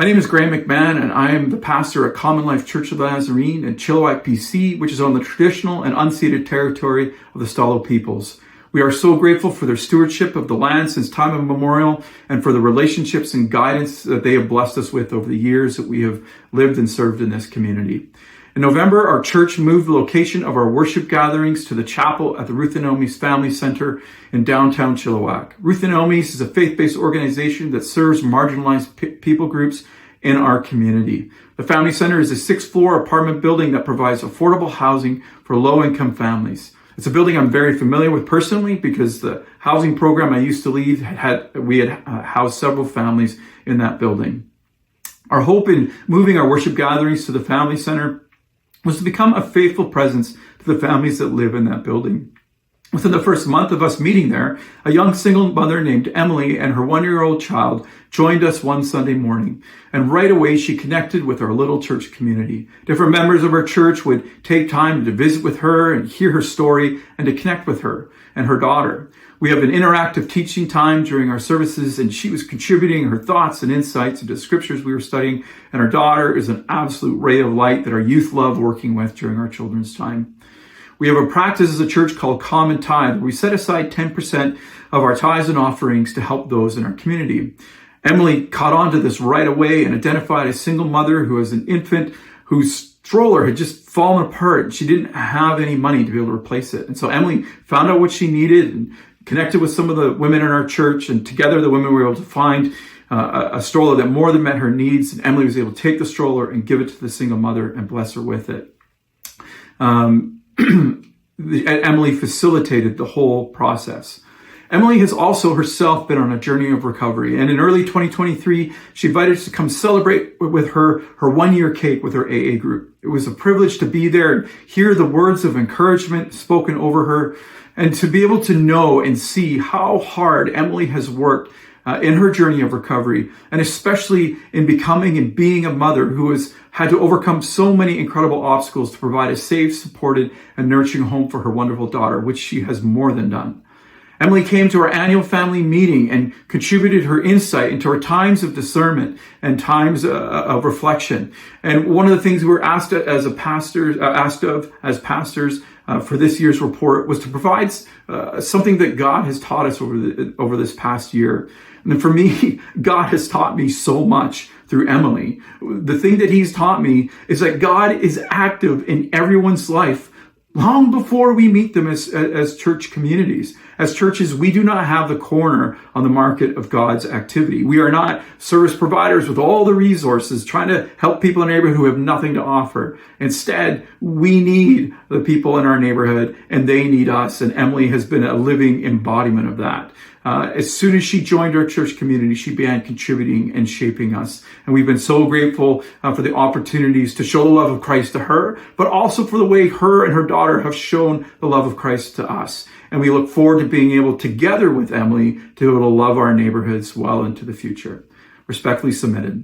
My name is Graham McMahon, and I am the pastor at Common Life Church of the Nazarene in Chilliwack, BC, which is on the traditional and unceded territory of the Stalo peoples. We are so grateful for their stewardship of the land since time immemorial and for the relationships and guidance that they have blessed us with over the years that we have lived and served in this community. In November, our church moved the location of our worship gatherings to the chapel at the Ruth and Naomi's Family Center in downtown Chilliwack. Ruth and Naomi's is a faith-based organization that serves marginalized people groups in our community. The Family Center is a 6th-floor apartment building that provides affordable housing for low-income families. It's a building I'm very familiar with personally because the housing program I used to lead we had housed several families in that building. Our hope in moving our worship gatherings to the Family Center was to become a faithful presence to the families that live in that building. Within the first month of us meeting there, a young single mother named Emily and her 1-year-old child joined us one Sunday morning. And right away, she connected with our little church community. Different members of our church would take time to visit with her and hear her story and to connect with her and her daughter. We have an interactive teaching time during our services, and she was contributing her thoughts and insights into scriptures we were studying. And our daughter is an absolute ray of light that our youth love working with during our children's time. We have a practice as a church called Common Tithe, where we set aside 10% of our tithes and offerings to help those in our community. Emily caught on to this right away and identified a single mother who was an infant whose stroller had just fallen apart. She didn't have any money to be able to replace it. And so Emily found out what she needed and connected with some of the women in our church. And together the women were able to find a stroller that more than met her needs. And Emily was able to take the stroller and give it to the single mother and bless her with it. Emily facilitated the whole process. Emily has also herself been on a journey of recovery. And in early 2023, she invited us to come celebrate with her 1-year cake with her AA group. It was a privilege to be there and hear the words of encouragement spoken over her and to be able to know and see how hard Emily has worked in her journey of recovery, and especially in becoming and being a mother who has had to overcome so many incredible obstacles to provide a safe, supported, and nurturing home for her wonderful daughter, which she has more than done. Emily came to our annual family meeting and contributed her insight into our times of discernment and times of reflection. And one of the things we were asked as pastors for this year's report was to provide something that God has taught us over this past year. And for me, God has taught me so much through Emily. The thing that he's taught me is that God is active in everyone's life long before we meet them as church communities. As churches, we do not have the corner on the market of God's activity. We are not service providers with all the resources trying to help people in our neighborhood who have nothing to offer. Instead, we need the people in our neighborhood and they need us. And Emily has been a living embodiment of that. As soon as she joined our church community, she began contributing and shaping us. And we've been so grateful for the opportunities to show the love of Christ to her, but also for the way her and her daughter have shown the love of Christ to us. And we look forward to being able, together with Emily, to be able to love our neighborhoods well into the future. Respectfully submitted.